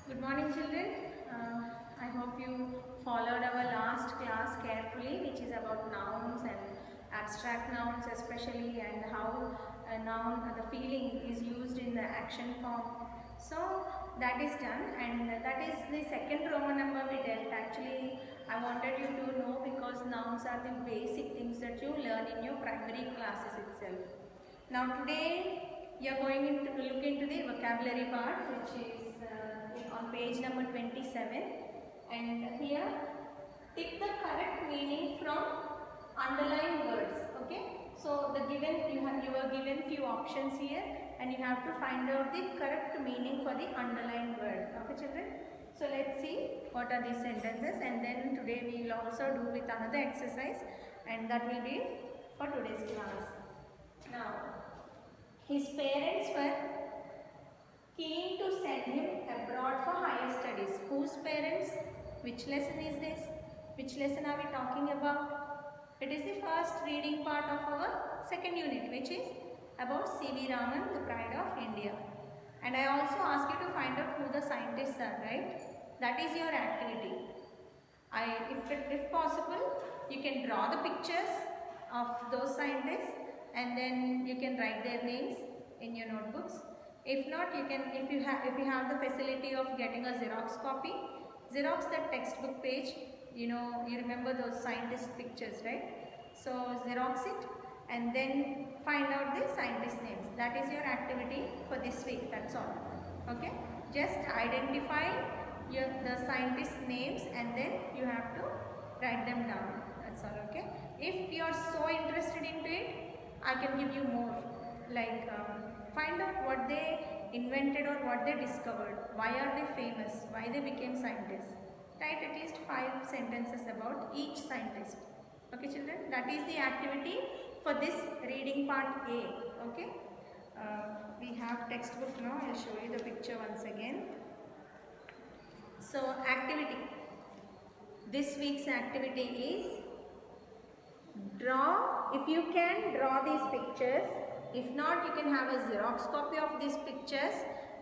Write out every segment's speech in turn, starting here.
Good morning, children. I hope you followed our last class carefully, which is about nouns and abstract nouns especially, and how a noun, the feeling is used in the action form. So that is done, and that is the second Roman number we dealt. Actually, I wanted you to know because nouns are the basic things that you learn in your primary classes itself. Now today you are going to look into the vocabulary part, which is on page number 27, and here pick the correct meaning from underlined words. Okay, so you are given few options here, and you have to find out the correct meaning for the underlined word. Okay, children. So let's see what are these sentences, and then today we will also do with another exercise, and that will be for today's class. Now, his parents were keen to send him abroad for higher studies. Whose parents? Which lesson is this? Which lesson are we talking about? It is the first reading part of our second unit, which is about C.V. Raman, the pride of India. And I also ask you to find out who the scientists are, right? That is your activity. If possible, you can draw the pictures of those scientists, and then you can write their names in your notebooks. If not, you can, if you have the facility of getting a Xerox copy, Xerox that textbook page. You remember those scientist pictures, right? So Xerox it and then find out the scientist names. That is your activity for this week. That's all. Okay. Just identify the scientist names, and then you have to write them down. That's all. Okay. If you are so interested into it, I can give you more. Like find out what they invented or what they discovered. Why are they famous? Why they became scientists? Write at least 5 sentences about each scientist. Okay, children. That is the activity for this reading part A. Okay. We have textbook now. I'll show you the picture once again. So activity. This week's activity is draw. If you can draw these pictures. If not, you can have a Xerox copy of these pictures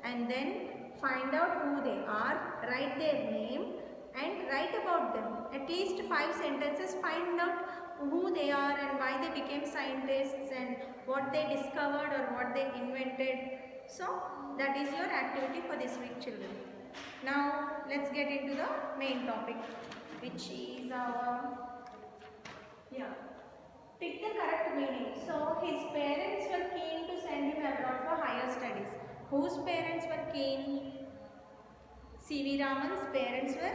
and then find out who they are, write their name and write about them. At least 5 sentences, find out who they are and why they became scientists and what they discovered or what they invented. So, that is your activity for this week, children. Now, let's get into the main topic, which is our, pick the correct meaning. So, his parents were keen to send him abroad for higher studies. Whose parents were keen? C.V. Raman's parents were,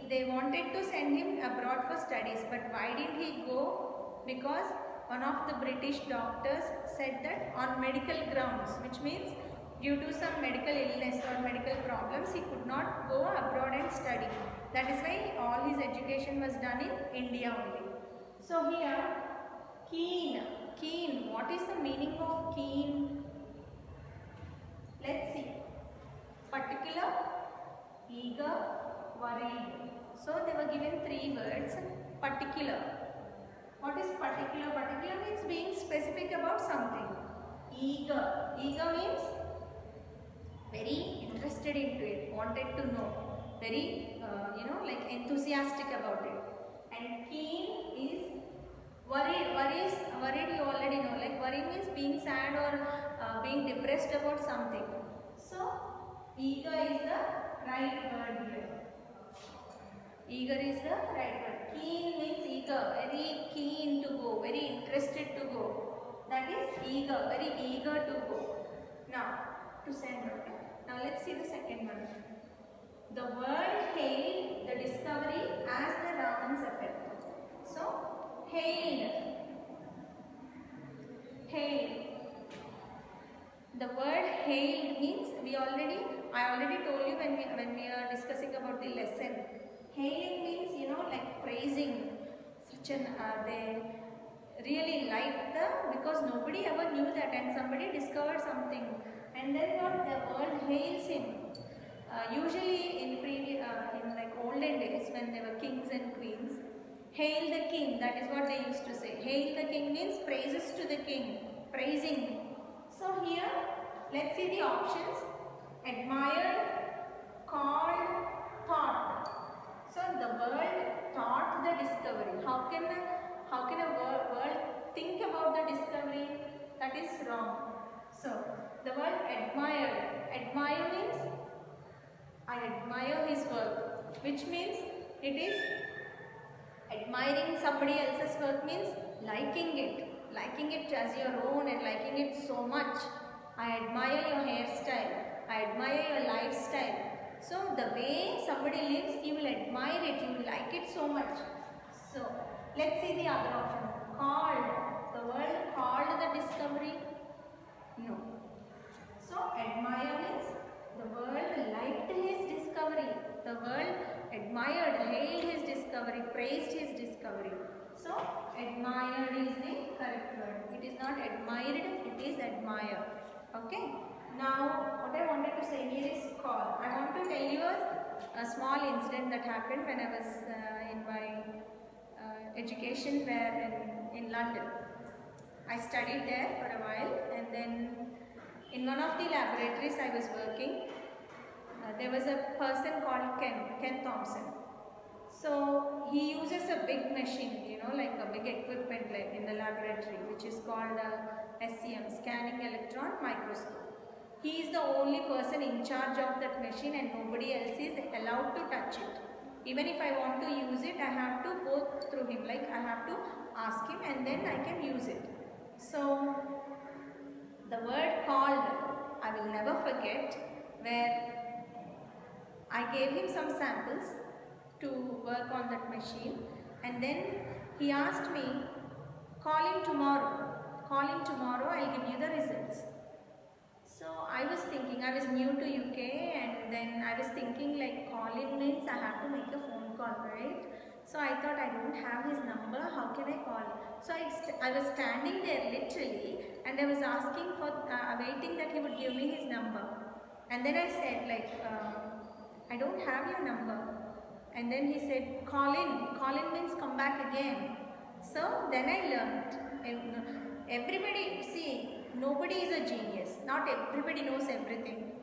they wanted to send him abroad for studies. But why did he go? Because one of the British doctors said that on medical grounds, which means due to some medical illness or medical problems, he could not go abroad and study. That is why all his education was done in India only. So here, keen. Keen. What is the meaning of keen? Let's see. Particular, eager, worried. So they were given 3 words. Particular. What is particular? Particular means being specific about something. Eager. Eager means very interested into it, wanted to know. Very, like enthusiastic about it. And keen is worried. Worried you already know. Like worry means being sad or being depressed about something. So eager is the right word here. Eager is the right word. Keen means eager. Very keen to go. Very interested to go. That is eager. Very eager to go. Now to send. Okay. Now let's see the second one. The world hailed the discovery as the Raman's effect. So, hailed. Hailed. The word hailed means I already told you when we are discussing about the lesson. Hailing means like praising. They really liked because nobody ever knew that, and somebody discovered something, and then what, the world hails him. Usually in like olden days when there were kings and queens, hail the king, that is what they used to say. Hail the king means praises to the king, praising him. So here, let's see the options. Admired, I admire his work, which means it is admiring somebody else's work means liking it as your own and liking it so much. I admire your hairstyle, I admire your lifestyle. So the way somebody lives, you will admire it, you will like it so much. So let's see the other option. Called. The world called the discovery? No. So admire means the world liked his discovery. The world admired, hailed his discovery, praised his discovery. So admired is the correct word. It is not admired, it is admire. Okay. Now what I wanted to say here is call. I want to tell you a small incident that happened when I was in my education where in London. I studied there for a while, and then in one of the laboratories I was working, there was a person called Ken Thompson. So he uses a big machine, like a big equipment like in the laboratory, which is called SEM, Scanning Electron Microscope. He is the only person in charge of that machine and nobody else is allowed to touch it. Even if I want to use it, I have to go through him, like I have to ask him and then I can use it. So the word called, I will never forget, where I gave him some samples to work on that machine, and then he asked me, call him tomorrow, I'll give you the results. So I was thinking, I was new to UK, and then I was thinking like call in means I have to make a phone call, right? So I thought I don't have his number, how can I call? So I was standing there literally and I was asking for, waiting that he would give me his number. And then I said like, I don't have your number. And then he said, call in means come back again. So then I learned, everybody, see, nobody is a genius, not everybody knows everything.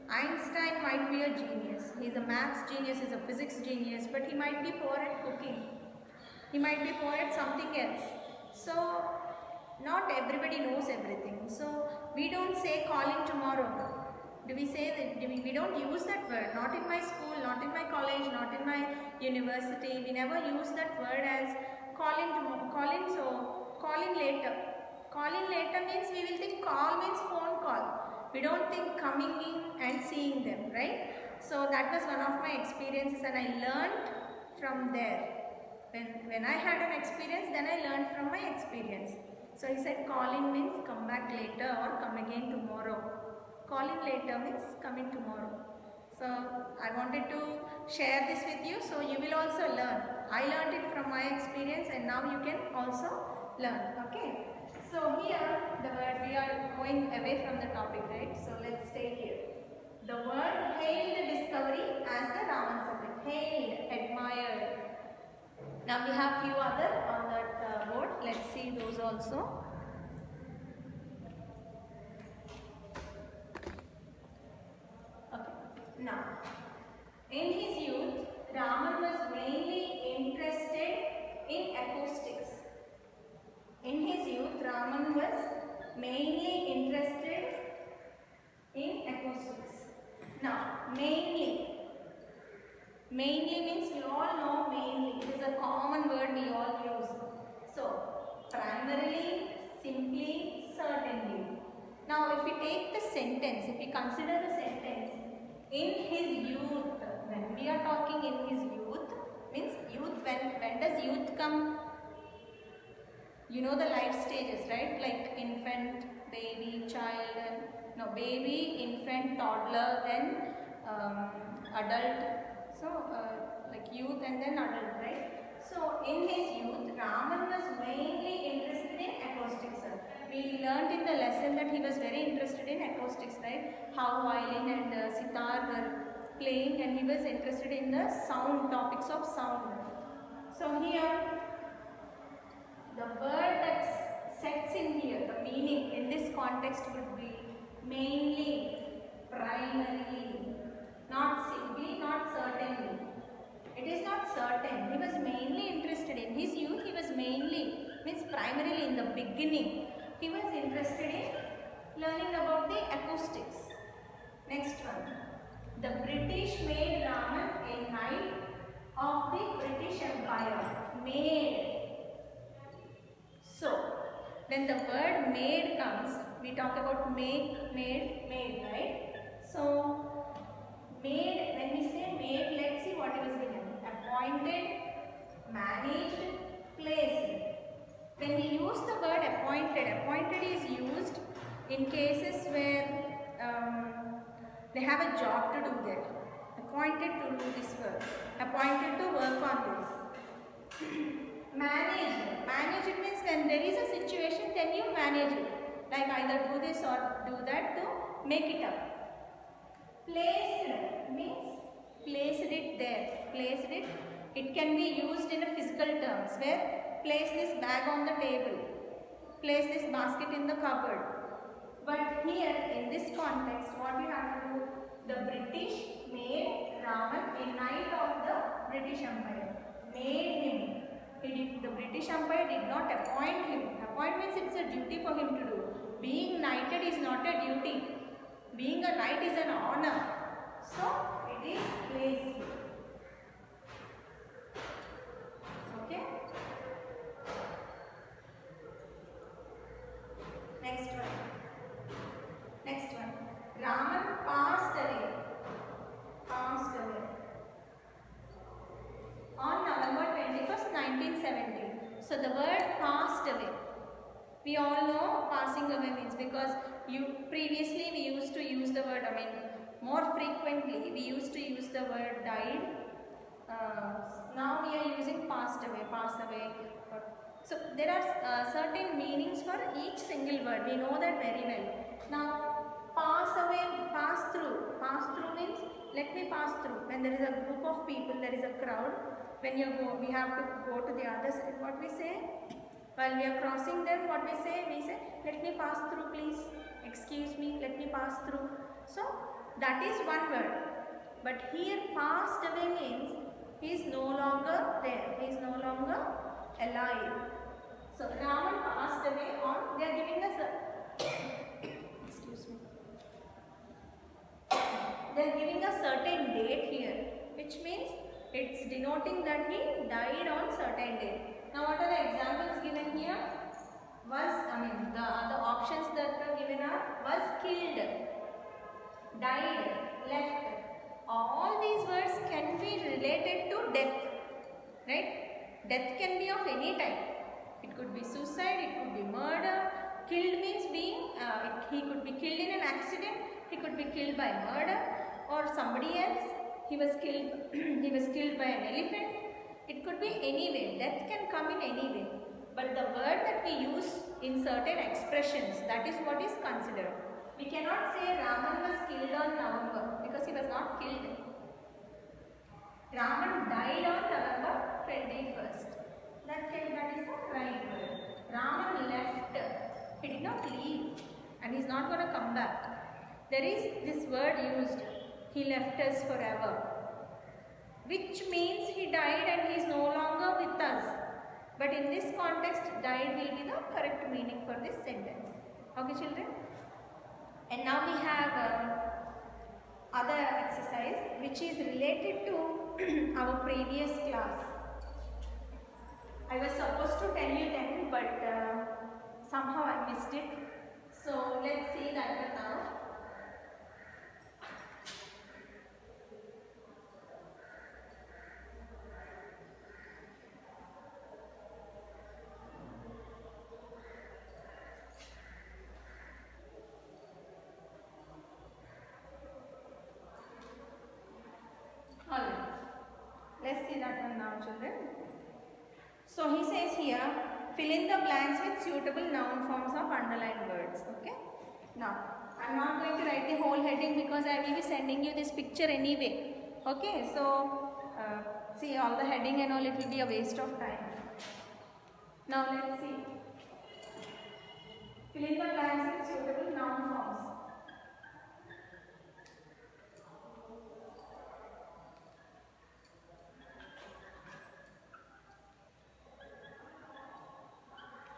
Einstein might be a genius, he's a maths genius, he's a physics genius, but he might be poor at cooking, he might be poor at something else. So not everybody knows everything. So we don't say call in tomorrow. Do we say that? We don't use that word. Not in my school, not in my college, not in my university. We never use that word as call in tomorrow. So call in later. Call in later means we will think call means phone call. We don't think coming in and seeing them, right? So that was one of my experiences and I learned from there. When I had an experience, then I learned from my experience. So he said call in means come back later or come again tomorrow. Call in later means come in tomorrow. So I wanted to share this with you so you will also learn. I learned it from my experience and now you can also learn. Okay. So here the word, we are going away from the topic, right? So let's stay here. The word hailed discovery as the Raman subject. Hailed, admired. Now we have few other on that board. Let's see those also. Now, in his youth, Raman was mainly interested in acoustics. In his youth, Raman was mainly interested in acoustics. Now, mainly means we all know mainly. It is a common word we all use. So, primarily, simply, certainly. Now, if we take the sentence, if we consider the sentence, in his youth, when we are talking in his youth, means youth, when does youth come? You know the life stages, right? Like infant, baby, child, and no, baby, infant, toddler, then adult. So like youth and then adult, right? So in his youth, Raman was mainly interested in acoustics. We learned in the lesson that he was very interested in acoustics, right? How violin and sitar were playing, and he was interested in the sound, topics of sound. So here, the word that sets in here, the meaning in this context would be mainly, primarily, not simply, not certainly. It is not certain. He was mainly interested in his youth. He was mainly, means primarily in the beginning. He was interested in learning about the acoustics. Next one. The British made Raman a knight of the British Empire. Made. So, when the word made comes, we talk about make, made, right? So, made, when we say made, let's see what it is given. Appointed, managed, placed. When we use the word appointed is used in cases where they have a job to do there. Appointed to do this work. Appointed to work on this. Manage it means when there is a situation, then you manage it. Like either do this or do that to make it up. Placed means placed it there. Placed it. It can be used in a physical terms where place this bag on the table. Place this basket in the cupboard. But here in this context, what we have to do? The British made Raman a knight of the British Empire. Made him. The British Empire did not appoint him. Appoint means it's a duty for him to do. Being knighted is not a duty. Being a knight is an honor. So, it is placed. Okay? Next one. Next one. Raman passed away. Passed away. On November 21st, 1970. So the word passed away. We all know passing away means, because previously we used to use the word, more frequently we used to use the word died. Now we are using passed away, pass away. So there are certain meanings for each single word. We know that very well. Now pass away, pass through. Pass through means let me pass through. When there is a group of people, there is a crowd. When we have to go to the other side. What we say? While we are crossing them, what we say? We say, let me pass through please. Excuse me, let me pass through. So that is one word. But here passed away means he is no longer there. He is no longer alive. So Raman passed away on, they are giving us a excuse me. They are giving a certain date here, which means it's denoting that he died on certain date. Now what are the examples given here? The options that are given are was killed, died, left. All these words can be related to death, right? Death can be of any type. It could be suicide, it could be murder. Killed means he could be killed in an accident, he could be killed by murder or somebody else. He was killed by an elephant. It could be any way. Death can come in any way. But the word that we use in certain expressions, that is what is considered. We cannot say Raman was killed on November because he was not killed. Raman died on November 21st. That is the right word. Raman left. He did not leave and he is not going to come back. There is this word used. He left us forever. Which means he died and he is no longer with us. But in this context, died will be the correct meaning for this sentence. Okay, children? And now we have other exercise which is related to our previous class. I was supposed to tell you then, but somehow I missed it. So let's see that one now. Let's see that one now, children. So he says here, fill in the blanks with suitable noun forms of underlined words. Okay. Now, I am not going to write the whole heading because I will be sending you this picture anyway. Okay. So, see all the heading and all, it will be a waste of time. Now, let's see. Fill in the blanks with suitable noun forms.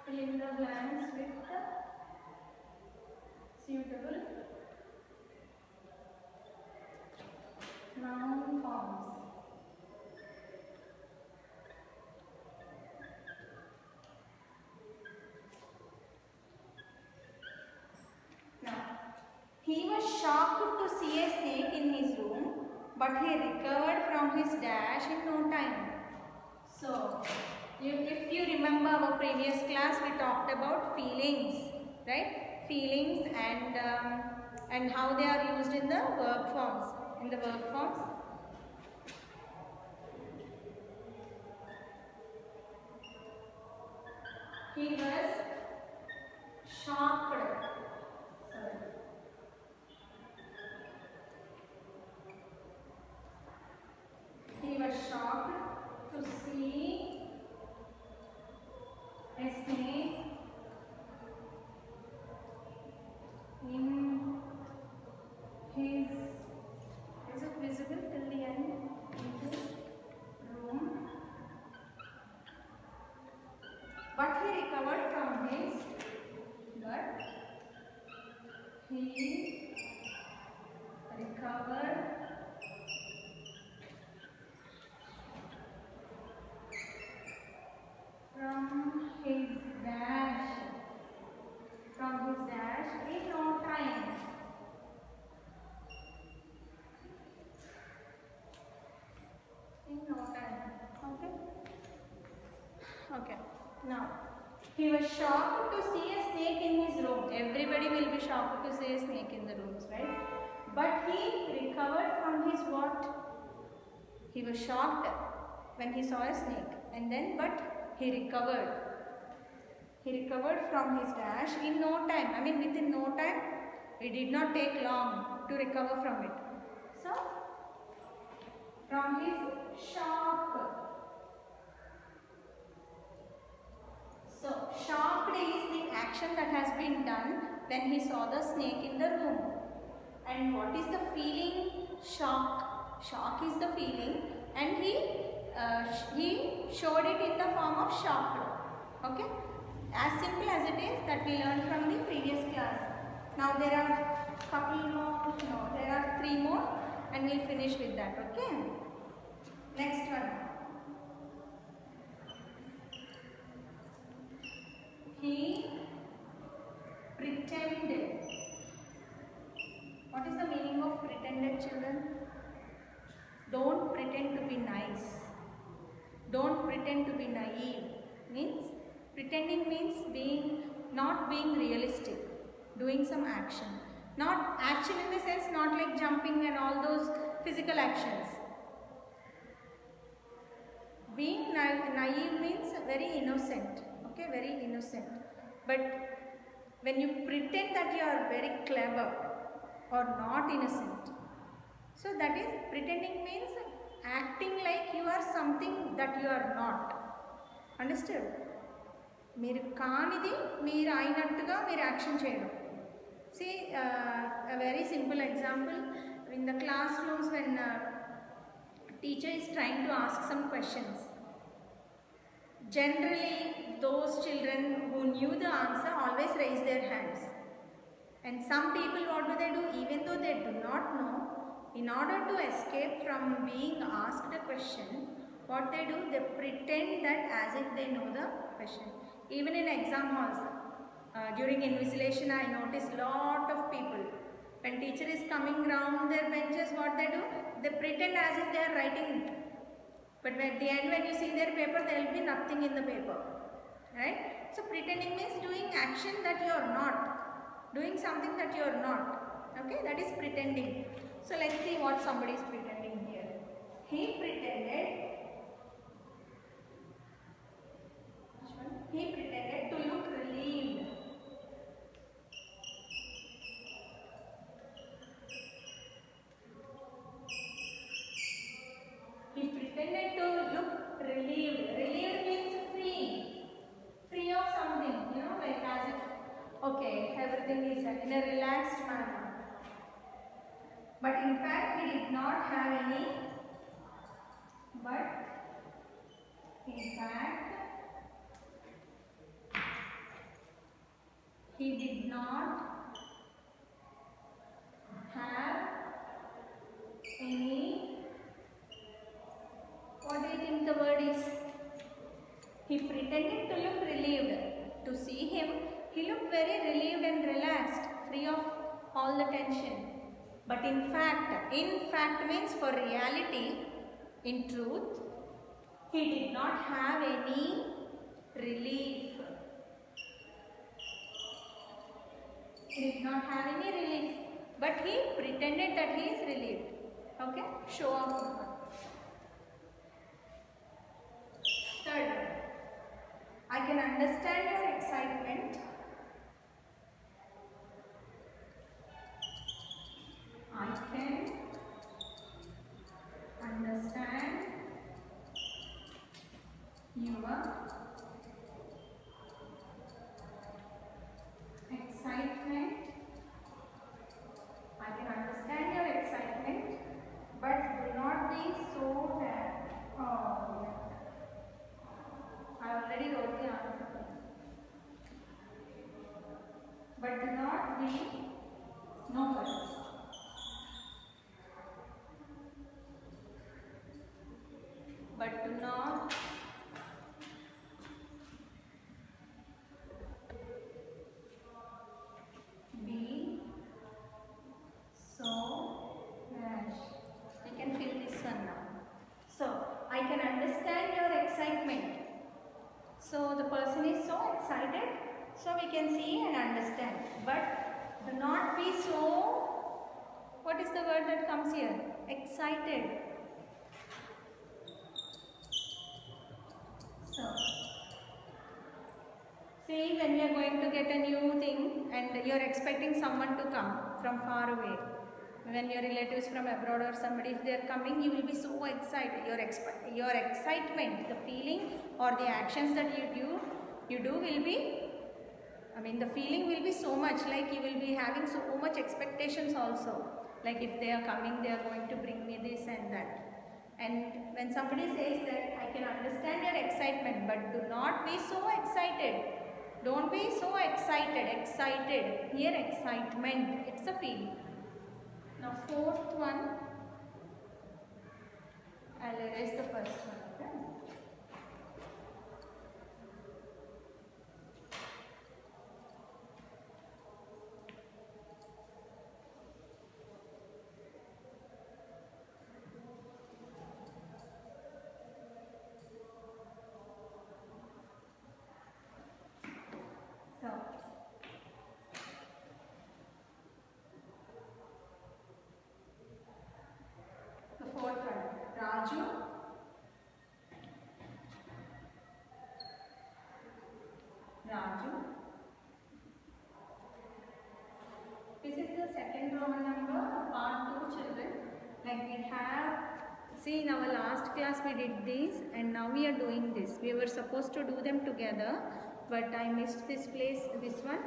Fill in the blanks with suitable Noun forms. Now, he was shocked to see a snake in his room, but he recovered from his dash in no time. So, if you remember our previous class, we talked about feelings, right? Feelings and how they are used in the verb forms. In the verb forms, he was shocked. Sorry. He was shocked to see a snake in his, is it visible till the end? In his room. But he recovered from his, dash in no time. In no time. Okay. Okay. Now, he was shocked to see a snake in his room. Everybody will be shocked to see a snake in the rooms, right? But he recovered from his what? He was shocked when he saw a snake, and then but he recovered. He recovered from his dash in no time. I mean, within no time. It did not take long to recover from it. So, from his shock. So, shocked is the action that has been done when he saw the snake in the room. And what is the feeling? Shock. Shock is the feeling, and he showed it in the form of shocked. Okay? As simple as it is that we learned from the previous class. Now there are couple more, no, there are 3 more, and we'll finish with that. Okay? Next one. He pretended. What is the meaning of pretended, children? Don't pretend to be nice. Don't pretend to be naive. Means pretending means not being realistic, doing some action. Not action in the sense not like jumping and all those physical actions. Being naive means very innocent. Okay, very innocent. But when you pretend that you are very clever or not innocent, so that is pretending means acting like you are something that you are not. Understood? మీరు కానిది మీరు అయినట్టుగా మీరు action చేయడం. See, a very simple example, in the classrooms when teacher is trying to ask some questions, generally those children who knew the answer always raise their hands, and some people, what do? Even though they do not know, in order to escape from being asked a question, what they do, they pretend that as if they know the question. Even in exam halls, during invigilation, I notice lot of people, when teacher is coming round their benches, what they do, they pretend as if they are writing it, but at the end when you see their paper, there will be nothing in the paper, right? So pretending means doing action that you are not, doing something that you are not. Okay, that is pretending. So let's see what somebody is pretending here. He pretended to look relieved. He pretended to look relieved. Relieved means free. Free of something, you know, like as if, okay, everything is done in a relaxed manner. But in fact, he did not have any. But in fact, he did not have any He pretended to look relieved. To see him, he looked very relieved and relaxed, free of all the tension. But in fact means for reality, in truth, he did not have any relief. He did not have any relief, but he pretended that he is relieved. Okay, show off. Third one, I can understand your excitement. I can understand your excitement. I can understand your excitement, but do not be so that. Oh, yeah. I already wrote the answer. But do not be no words. But do not be so rash. You can fill this one now. So, I can understand your excitement. So, the person is so excited, so we can see and understand. But do not be so, what is the word that comes here? Excited. So, see, when we are going to get a new thing and you are expecting someone to come from far away, when your relatives from abroad or somebody, if they are coming, you will be so excited. Your excitement, the feeling or the actions that you do will be, the feeling will be so much, like you will be having so much expectations also. Like if they are coming, they are going to bring me this and that. And when somebody says that, I can understand your excitement, but do not be so excited. Don't be so excited. Here excitement, it's a feeling. Now fourth one, I'll erase the first one. Okay? So, the fourth one, Raju This is the second Roman number, part 2 children. Like we have, see in our last class we did this and now we are doing this. We were supposed to do them together, but I missed this one.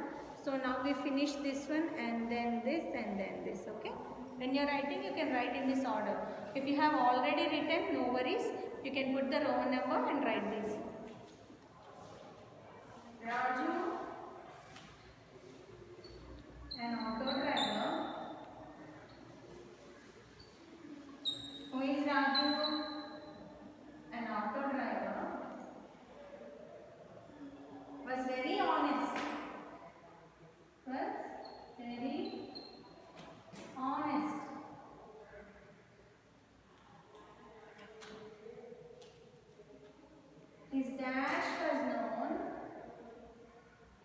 So now we finish this one and then this and then this, okay? When you are writing, you can write in this order. If you have already written, no worries. You can put the Roman number and write this. Raju, an auto driver. Who is Raju? An auto driver. Was very honest. Was very honest. His dash was known.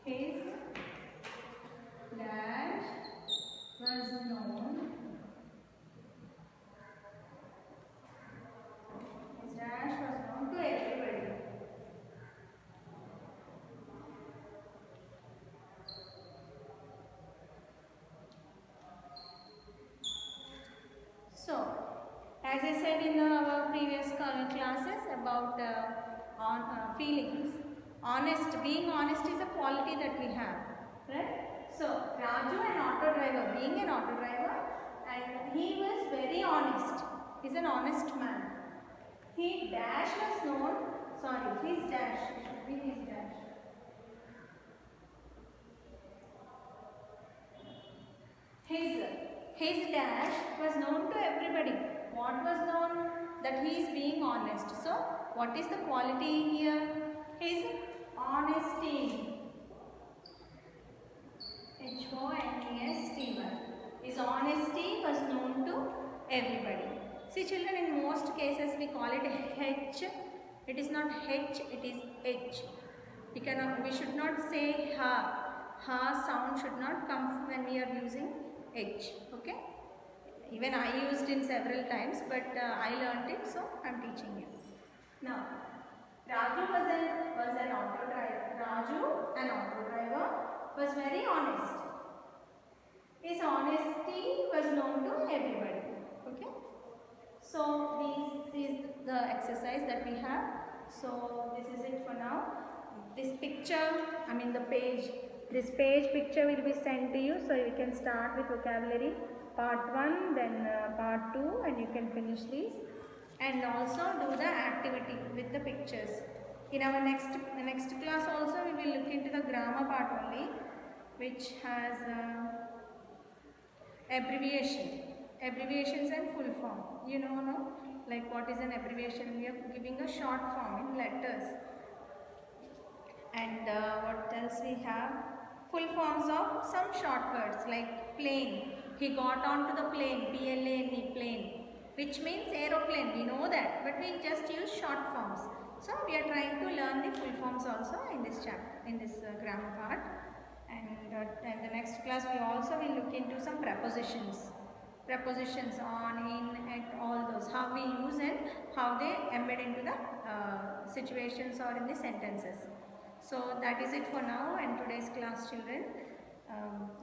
His dash was known. His dash was known to everybody. So, as I said in our previous classes about feelings, being honest is a quality that we have, right? So, Raju, an auto driver, being an auto driver, and he was very honest. He's an honest man. His dash was known, his dash, should be his dash. His dash was known to everybody. What was known? That he is being honest. So, what is the quality here? is honesty. Honesty. His honesty was known to everybody. See children, in most cases we call it H. It is not H, it is H. We should not say ha. Ha sound should not come when we are using H. Okay. Even I used it several times, but I learnt it, so I am teaching you. Now, Raju was an auto driver. Raju, an auto driver, was very honest. His honesty was known to everybody. Okay. So this is the exercise that we have. So this is it for now. This picture, the page. This page picture will be sent to you. So you can start with vocabulary part 1, then part 2, and you can finish these. And also do the activity with the pictures. In our next class also we will look into the grammar part only, which has abbreviations and full form. You know, no? Like what is an abbreviation? We are giving a short form in letters. And what else we have? Full forms of some short words like plane. He got onto the plane, P-L-A-N-E, plane, which means aeroplane. We know that, but we just use short forms. So we are trying to learn the full forms also in this chapter, in this grammar part. And the next class we also will look into some prepositions. Prepositions on, in, at, all those. How we use and how they embed into the situations or in the sentences. So that is it for now and today's class, children.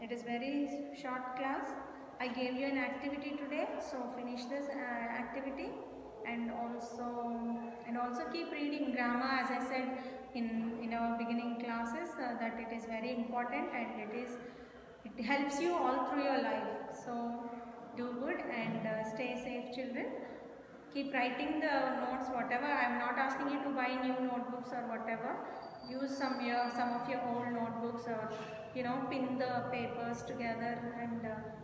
It is very short class. I gave you an activity today, so finish this activity and also keep reading grammar, as I said in our beginning classes, that it is very important and it helps you all through your life. So do good and stay safe, children. Keep writing the notes, whatever. I am not asking you to buy new notebooks or whatever. Use some of your old notebooks, or pin the papers together, and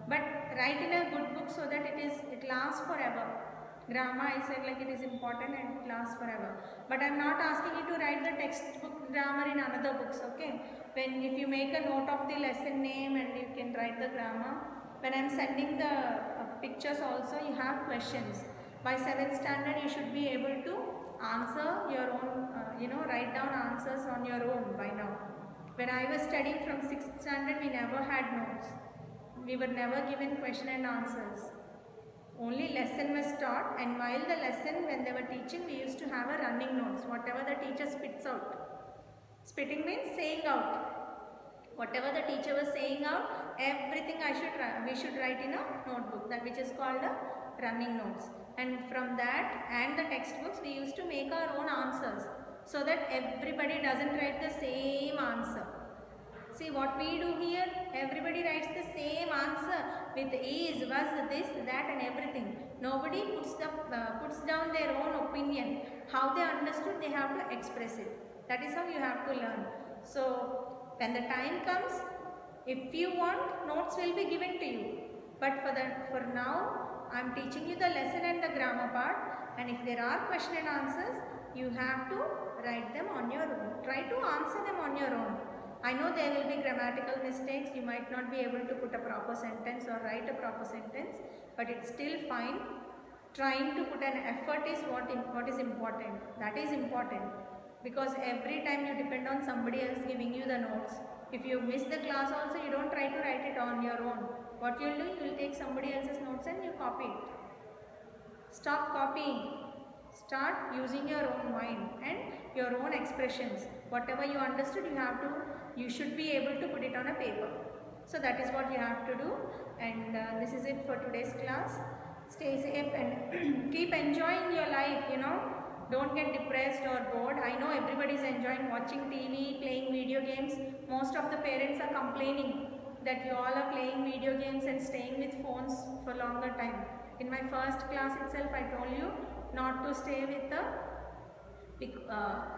but write in a good book so that it lasts forever. Grammar, I said, like, it is important and it lasts forever. But I am not asking you to write the textbook grammar in another books. Okay, if you make a note of the lesson name and you can write the grammar. When I am sending the pictures also, you have questions. By 7th standard you should be able to answer your own, write down answers on your own by now. When I was studying from 6th standard, we never had notes. We were never given question and answers. Only lesson was taught, and while the lesson, when they were teaching, we used to have a running notes. Whatever the teacher spits out. Spitting means saying out. Whatever the teacher was saying out, everything we should write in a notebook, that which is called a running notes. And from that and the textbooks, we used to make our own answers, so that everybody doesn't write the same answer. See what we do here, everybody writes the same answer with is, was, this, that and everything. Nobody puts down their own opinion. How they understood, they have to express it. That is how you have to learn. So when the time comes, if you want, notes will be given to you. But for now, I am teaching you the lesson and the grammar part, and if there are question and answers, you have to write them on your own. Try to answer them on your own. I know there will be grammatical mistakes. You might not be able to put a proper sentence or write a proper sentence, but it's still fine. Trying to put an effort is what is important. That is important, because every time you depend on somebody else giving you the notes. If you miss the class also, you don't try to write it on your own. What you will do, you will take somebody else's notes and you copy it. Stop copying. Start using your own mind and your own expressions. Whatever you understood, you should be able to put it on a paper. So that is what you have to do, and this is it for today's class. Stay safe and keep enjoying your life, Don't get depressed or bored. I know everybody is enjoying watching TV, playing video games. Most of the parents are complaining that you all are playing video games and staying with phones for longer time. In my first class itself, I told you not to stay with the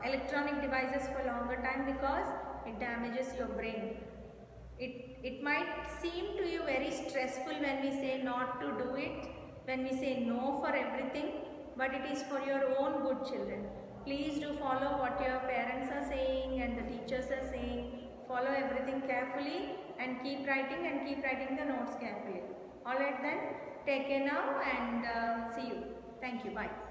electronic devices for longer time, because it damages your brain. It might seem to you very stressful when we say not to do it, when we say no for everything, but it is for your own good, children. Please do follow what your parents are saying and the teachers are saying. Follow everything carefully and keep writing the notes carefully. Alright then, take care now and see you. Thank you. Bye.